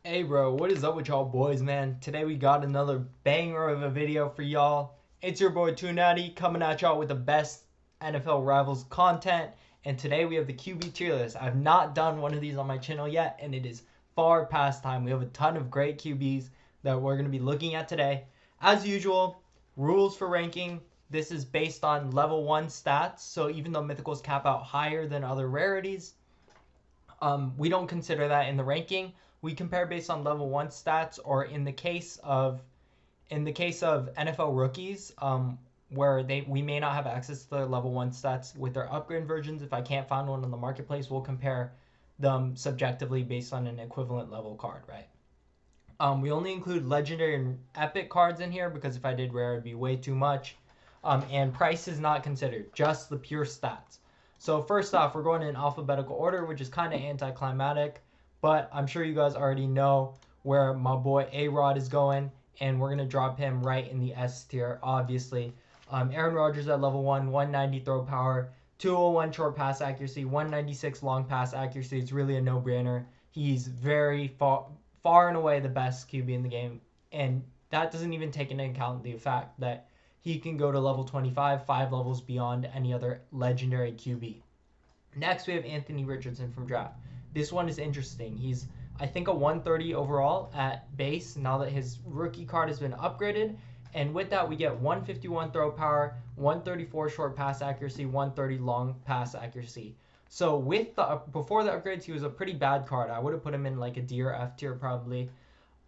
Hey bro, what is up with y'all boys, man? Today we got another banger of a video for y'all. It's your boy Natty coming at y'all with the best NFL Rivals content. And today we have the QB tier list. I've not done one of these on my channel yet, and it is far past time. We have a ton of great QBs that we're going to be looking at today. As usual, rules for ranking. This is based on level 1 stats. So even though mythicals cap out higher than other rarities, we don't consider that in the ranking. We compare based on level 1 stats, or in the case of NFL rookies, where we may not have access to their level 1 stats with their upgrade versions. If I can't find one on the marketplace, we'll compare them subjectively based on an equivalent level card, right? We only include legendary and epic cards in here because if I did rare, it'd be way too much. And price is not considered, just the pure stats. So first off, we're going in alphabetical order, which is kind of anticlimactic, but I'm sure you guys already know where my boy A-Rod is going, and we're going to drop him right in the S tier, obviously. Aaron Rodgers at level 1, 190 throw power, 201 short pass accuracy, 196 long pass accuracy. It's really a no-brainer. He's very far and away the best QB in the game, and that doesn't even take into account the fact that he can go to level 25, 5 levels beyond any other legendary QB. Next, we have Anthony Richardson from draft. This one is interesting. He's, I think, a 130 overall at base now that his rookie card has been upgraded. And with that, we get 151 throw power, 134 short pass accuracy, 130 long pass accuracy. So with before the upgrades, he was a pretty bad card. I would have put him in like a D or F tier probably.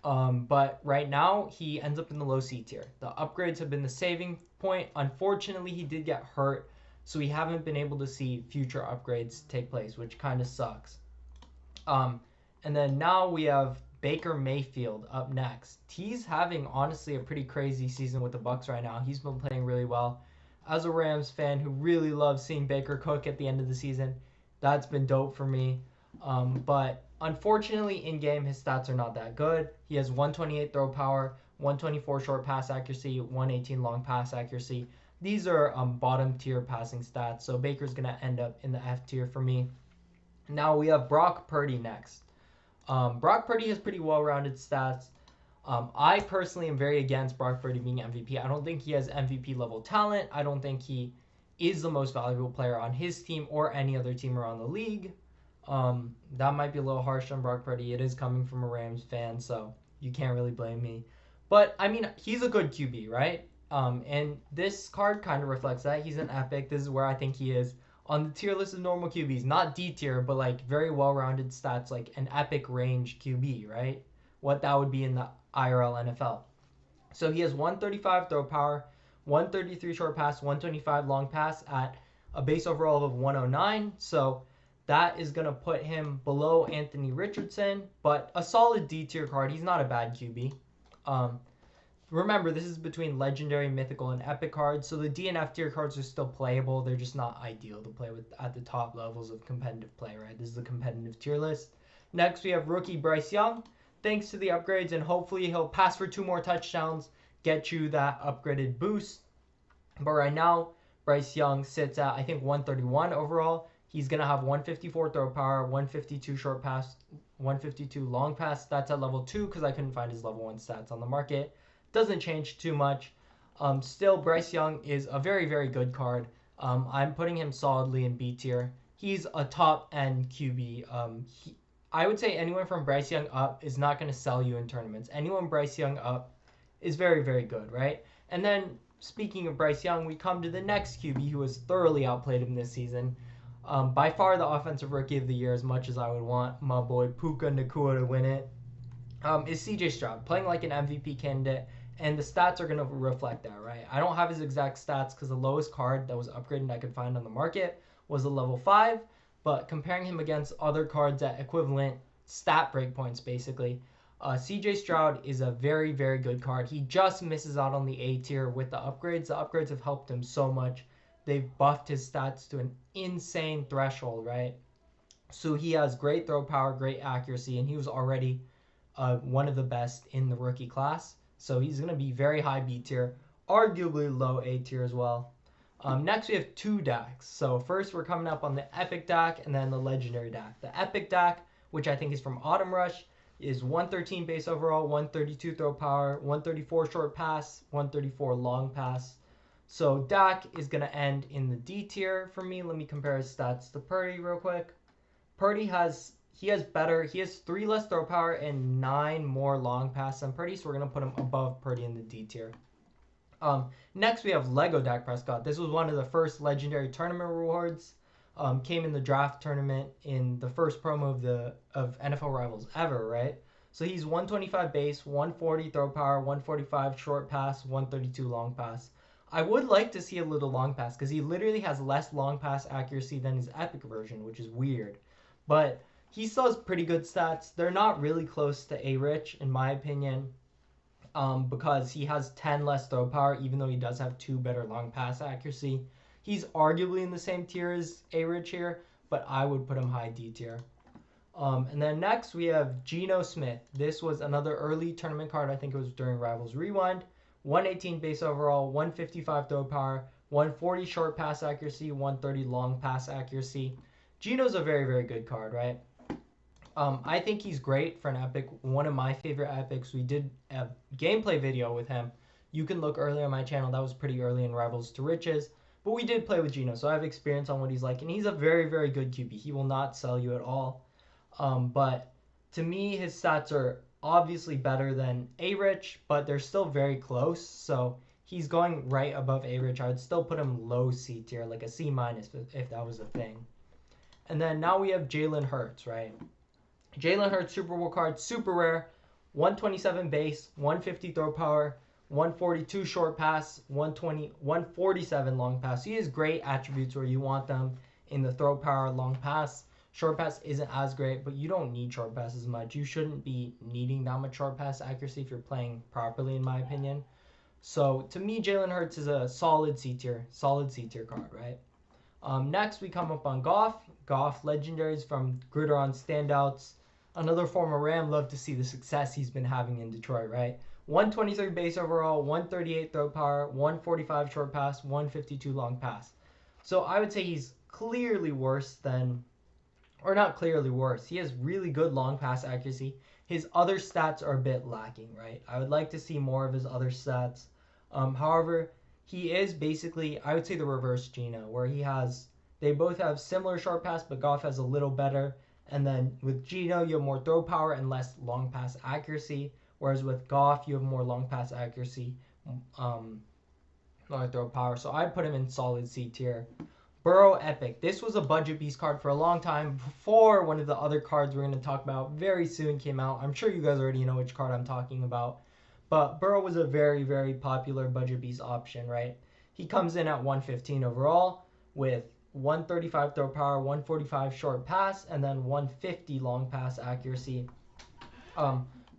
But right now, he ends up in the low C tier. The upgrades have been the saving point. Unfortunately, he did get hurt, so we haven't been able to see future upgrades take place, which kind of sucks. And then now we have Baker Mayfield up next. He's having, honestly, a pretty crazy season with the Bucs right now. He's been playing really well. As a Rams fan who really loves seeing Baker cook at the end of the season, that's been dope for me. But unfortunately, in-game, his stats are not that good. He has 128 throw power, 124 short pass accuracy, 118 long pass accuracy. These are bottom tier passing stats, so Baker's going to end up in the F tier for me. Now we have Brock Purdy next. Brock Purdy has pretty well-rounded stats. I personally am very against Brock Purdy being MVP. I don't think he has MVP level talent. I don't think he is the most valuable player on his team or any other team around the league. That might be a little harsh on Brock Purdy. It is coming from a Rams fan, so you can't really blame me. But, I mean, he's a good QB, right? And this card kind of reflects that. He's an epic. This is where I think he is on the tier list of normal QBs. Not D tier, but, like, very well-rounded stats, like an epic range QB, right? What that would be in the IRL NFL. So he has 135 throw power, 133 short pass, 125 long pass at a base overall of 109. So that is going to put him below Anthony Richardson, but a solid D tier card. He's not a bad QB. Remember, this is between legendary, mythical, and epic cards, so the D and F tier cards are still playable. They're just not ideal to play with at the top levels of competitive play, right? This is the competitive tier list. Next, we have rookie Bryce Young. Thanks to the upgrades, and hopefully he'll pass for 2 more touchdowns, get you that upgraded boost. But right now, Bryce Young sits at, I think, 131 overall. He's going to have 154 throw power, 152 short pass, 152 long pass. That's at level 2 because I couldn't find his level 1 stats on the market. Doesn't change too much. Still, Bryce Young is a very, very good card. I'm putting him solidly in B tier. He's a top-end QB. I would say anyone from Bryce Young up is not going to sell you in tournaments. Anyone Bryce Young up is very, very good, right? And then, speaking of Bryce Young, we come to the next QB who has thoroughly outplayed him this season. By far the offensive rookie of the year, as much as I would want my boy Puka Nacua to win it, is CJ Stroud, playing like an MVP candidate, and the stats are going to reflect that, right? I don't have his exact stats because the lowest card that was upgraded I could find on the market was a level 5, but comparing him against other cards at equivalent stat breakpoints, basically, CJ Stroud is a very, very good card. He just misses out on the A tier with the upgrades. The upgrades have helped him so much. They've buffed his stats to an insane threshold, right? So he has great throw power, great accuracy, and he was already one of the best in the rookie class. So he's going to be very high B tier, arguably low A tier as well. Next, we have 2 DACs. So first, we're coming up on the Epic DAC and then the Legendary DAC. The Epic DAC, which I think is from Autumn Rush, is 113 base overall, 132 throw power, 134 short pass, 134 long pass. So Dak is going to end in the D tier for me. Let me compare his stats to Purdy real quick. Purdy has 3 less throw power and 9 more long pass than Purdy, so we're going to put him above Purdy in the D tier. Next we have Lego Dak Prescott. This was one of the first legendary tournament rewards. Came in the draft tournament in the first promo of NFL Rivals ever, right? So he's 125 base, 140 throw power, 145 short pass, 132 long pass. I would like to see a little long pass because he literally has less long pass accuracy than his epic version, which is weird. But he still has pretty good stats. They're not really close to A-Rich, in my opinion, because he has 10 less throw power, even though he does have 2 better long pass accuracy. He's arguably in the same tier as A-Rich here, but I would put him high D tier. And then next we have Geno Smith. This was another early tournament card. I think it was during Rivals Rewind. 118 base overall, 155 throw power, 140 short pass accuracy, 130 long pass accuracy. Geno's a very, very good card, right? I think he's great for an epic. One of my favorite epics. We did a gameplay video with him. You can look earlier on my channel. That was pretty early in Rivals to Riches. But we did play with Geno, so I have experience on what he's like. And he's a very, very good QB. He will not sell you at all. But to me, his stats are obviously better than A-Rich, but they're still very close. So he's going right above A-Rich. I would still put him low C tier, like a C- if that was a thing. And then now we have Jalen Hurts, right? Jalen Hurts Super Bowl card, super rare. 127 base, 150 throw power, 142 short pass, 147 long pass. He has great attributes where you want them in the throw power, long pass. Short pass isn't as great, but you don't need short pass as much. You shouldn't be needing that much short pass accuracy if you're playing properly, in my opinion. So to me, Jalen Hurts is a solid C tier card, right? Next, we come up on Goff. Goff legendaries from Gridiron Standouts. Another former Ram. Love to see the success he's been having in Detroit, right? 123 base overall, 138 throw power, 145 short pass, 152 long pass. So I would say he's clearly worse than, or not clearly worse. He has really good long pass accuracy. His other stats are a bit lacking, right? I would like to see more of his other stats. However, he is basically, I would say, the reverse Geno, where they both have similar short pass, but Goff has a little better. And then with Geno, you have more throw power and less long pass accuracy. Whereas with Goff, you have more long pass accuracy, lower throw power. So I'd put him in solid C tier. Burrow Epic. This was a budget beast card for a long time before one of the other cards we're going to talk about very soon came out. I'm sure you guys already know which card I'm talking about. But Burrow was a very, very popular budget beast option, right? He comes in at 115 overall with 135 throw power, 145 short pass, and then 150 long pass accuracy.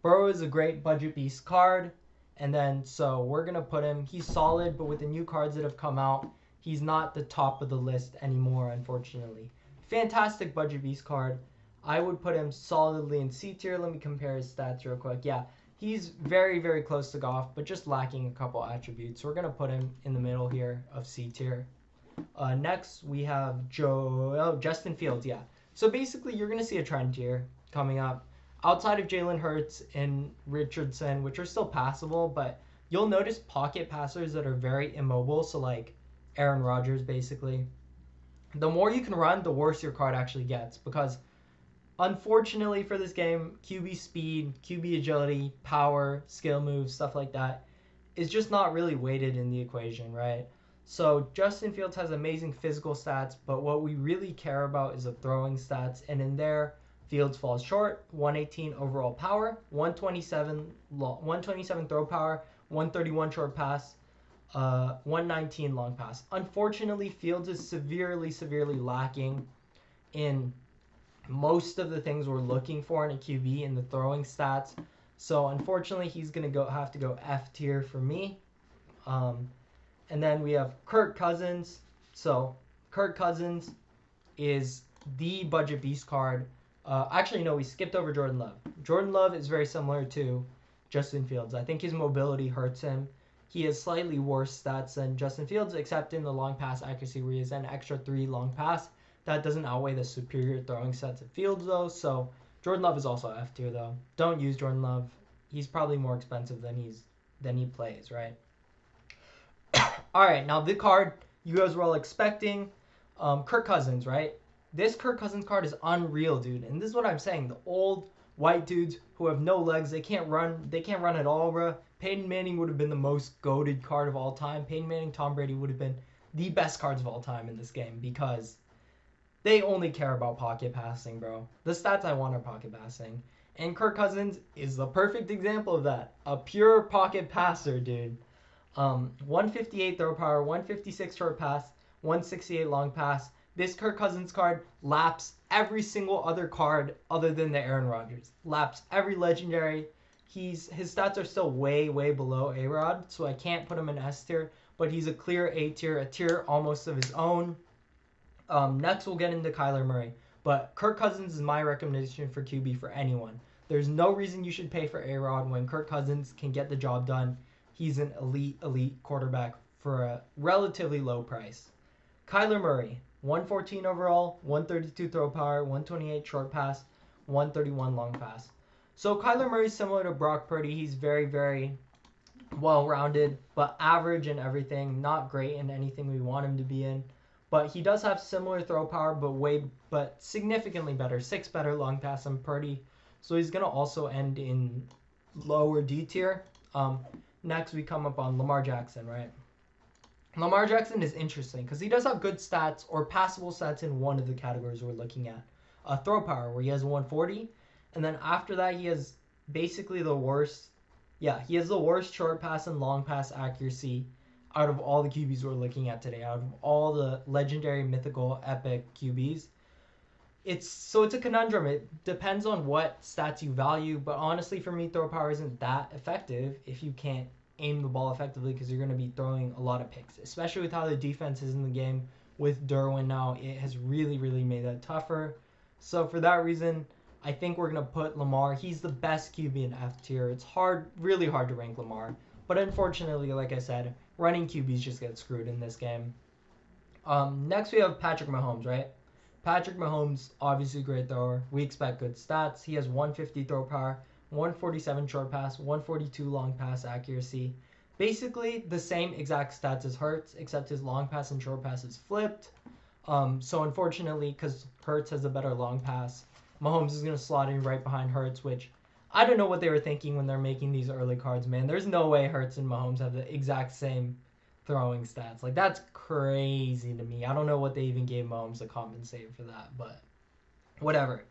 Burrow is a great budget beast card. And then, so we're going to put him, he's solid, but with the new cards that have come out, he's not the top of the list anymore, unfortunately. Fantastic budget beast card. I would put him solidly in C tier. Let me compare his stats real quick. Yeah, he's very, very close to Goff, but just lacking a couple attributes. So we're going to put him in the middle here of C tier. Next, we have Justin Fields, yeah. So basically, you're going to see a trend here coming up. Outside of Jalen Hurts and Richardson, which are still passable, but you'll notice pocket passers that are very immobile, so like Aaron Rodgers, basically. The more you can run, the worse your card actually gets, because unfortunately for this game, QB speed, QB agility, power, skill moves, stuff like that is just not really weighted in the equation, right? So Justin Fields has amazing physical stats, but what we really care about is the throwing stats, and in there, Fields falls short. 118 overall power, 127 throw power, 131 short pass, 119 long pass. Unfortunately, Fields is severely lacking in most of the things we're looking for in a QB in the throwing stats. So unfortunately, he's gonna have to go F tier for me. And then we have Kirk Cousins. So Kirk Cousins is the budget beast card. Actually, no, we skipped over Jordan Love. Jordan Love is very similar to Justin Fields. I think his mobility hurts him. He has slightly worse stats than Justin Fields, except in the long pass accuracy where he has an extra 3 long pass. That doesn't outweigh the superior throwing stats of Fields, though. So Jordan Love is also F tier though. Don't use Jordan Love. He's probably more expensive than he plays, right? All right, now the card you guys were all expecting, Kirk Cousins, right? This Kirk Cousins card is unreal, dude. And this is what I'm saying. The old white dudes who have no legs, they can't run at all, bro. Peyton Manning would have been the most goated card of all time. Peyton Manning, Tom Brady would have been the best cards of all time in this game because they only care about pocket passing, bro. The stats I want are pocket passing. And Kirk Cousins is the perfect example of that. A pure pocket passer, dude. 158 throw power, 156 short pass, 168 long pass. This Kirk Cousins card laps every single other card other than the Aaron Rodgers. Laps every legendary. His stats are still way below A-Rod, so I can't put him in S tier, but he's a clear A tier, a tier almost of his own. Next we'll get into Kyler Murray, but Kirk Cousins is my recommendation for QB for anyone. There's no reason you should pay for A-Rod when Kirk Cousins can get the job done. He's an elite quarterback for a relatively low price. Kyler Murray, 114 overall, 132 throw power, 128 short pass, 131 long pass. So Kyler Murray's similar to Brock Purdy. He's very well-rounded, but average in everything. Not great in anything we want him to be in. But he does have similar throw power, but significantly better. 6 better long pass than Purdy. So he's going to also end in lower D tier. Next, we come up on Lamar Jackson, right? Lamar Jackson is interesting because he does have good stats or passable stats in one of the categories we're looking at. Throw power, where he has 140. And then after that, he has basically the worst. Yeah, he has the worst short pass and long pass accuracy out of all the QBs we're looking at today. Out of all the legendary, mythical, epic QBs. It's a conundrum. It depends on what stats you value, but honestly for me, throw power isn't that effective if you can't aim the ball effectively because you're going to be throwing a lot of picks, especially with how the defense is in the game with Derwin now. It has really made that tougher. So for that reason, I think we're going to put Lamar. He's the best QB in F tier. It's really hard to rank Lamar, but unfortunately, like I said, running QBs just get screwed in this game. Next we have Patrick Mahomes, right? Patrick Mahomes, obviously a great thrower. We expect good stats. He has 150 throw power, 147 short pass, 142 long pass accuracy. Basically the same exact stats as Hurts, except his long pass and short pass is flipped. So unfortunately, because Hurts has a better long pass, Mahomes is going to slot in right behind Hurts, which I don't know what they were thinking when they're making these early cards, man. There's no way Hurts and Mahomes have the exact same throwing stats. Like, that's crazy to me. I don't know what they even gave Mahomes to compensate for that, but whatever.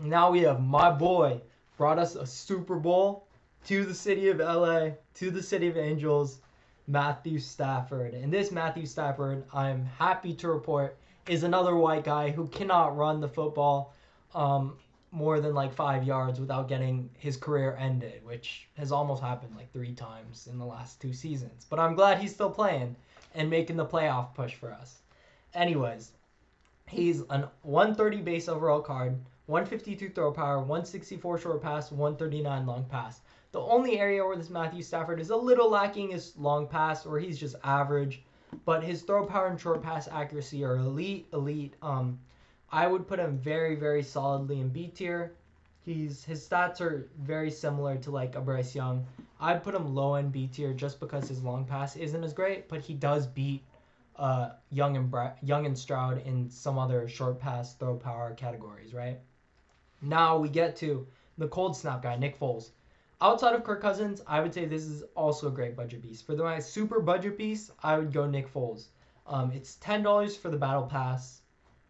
Now we have my boy brought us a Super Bowl to the city of LA, to the city of Angels, Matthew Stafford. And this Matthew Stafford, I'm happy to report, is another white guy who cannot run the football more than like 5 yards without getting his career ended, which has almost happened like 3 times in the last 2 seasons. But I'm glad he's still playing and making the playoff push for us. Anyways, he's an 130 base overall card, 152 throw power, 164 short pass, 139 long pass. The only area where this Matthew Stafford is a little lacking is long pass, or he's just average. But his throw power and short pass accuracy are elite. I would put him very solidly in B tier. His stats are very similar to like a Bryce Young. I'd put him low in B tier just because his long pass isn't as great, but he does beat Young and Stroud in some other short pass throw power categories, right? Now we get to the cold snap guy, Nick Foles. Outside of Kirk Cousins, I would say this is also a great budget piece. For my super budget piece, I would go Nick Foles. It's $10 for the Battle Pass,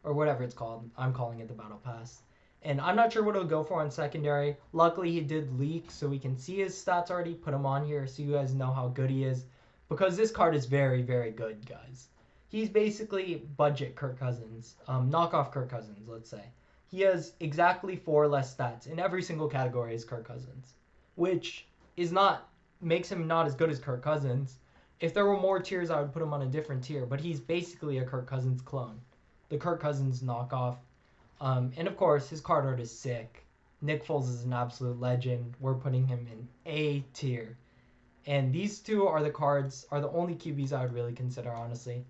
or whatever it's called. I'm calling it the Battle Pass. And I'm not sure what it'll go for on secondary. Luckily, he did leak, so we can see his stats already. Put him on here so you guys know how good he is. Because this card is very good, guys. He's basically budget Kirk Cousins. Knockoff Kirk Cousins, let's say. He has exactly 4 less stats in every single category as Kirk Cousins, which makes him not as good as Kirk Cousins. If there were more tiers, I would put him on a different tier, but he's basically a Kirk Cousins clone. The Kirk Cousins knockoff. And of course, his card art is sick. Nick Foles is an absolute legend. We're putting him in A tier. And these two are the only QBs I would really consider, honestly.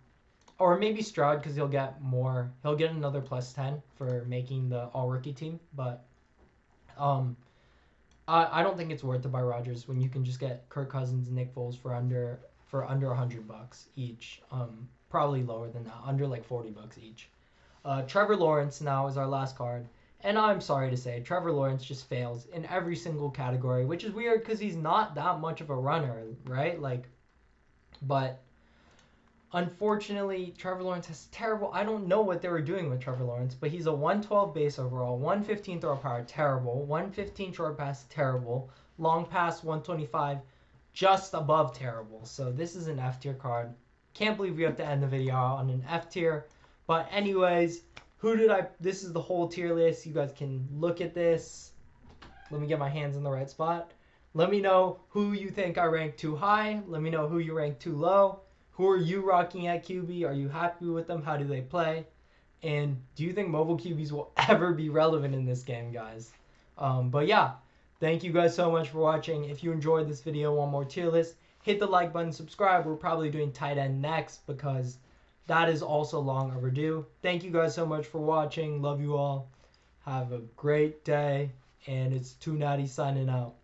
Or maybe Stroud, because he'll get another +10 for making the all-rookie team. But I don't think it's worth to buy Rodgers when you can just get Kirk Cousins and Nick Foles for under $100 each. Probably lower than that, under like $40 each. Trevor Lawrence now is our last card. And I'm sorry to say, Trevor Lawrence just fails in every single category, which is weird because he's not that much of a runner, right? But unfortunately, Trevor Lawrence has terrible. I don't know what they were doing with Trevor Lawrence, but he's a 112 base overall, 115 throw power, terrible. 115 short pass, terrible. Long pass, 125, just above terrible. So this is an F tier card. Can't believe we have to end the video on an F tier. But anyways, this is the whole tier list. You guys can look at this. Let me get my hands in the right spot. Let me know who you think I ranked too high. Let me know who you ranked too low. Who are you rocking at QB? Are you happy with them? How do they play? And do you think mobile QBs will ever be relevant in this game, guys? But yeah, thank you guys so much for watching. If you enjoyed this video, one more tier list, hit the like button, subscribe. We're probably doing tight end next because that is also long overdue. Thank you guys so much for watching. Love you all. Have a great day. And it's Too Natty signing out.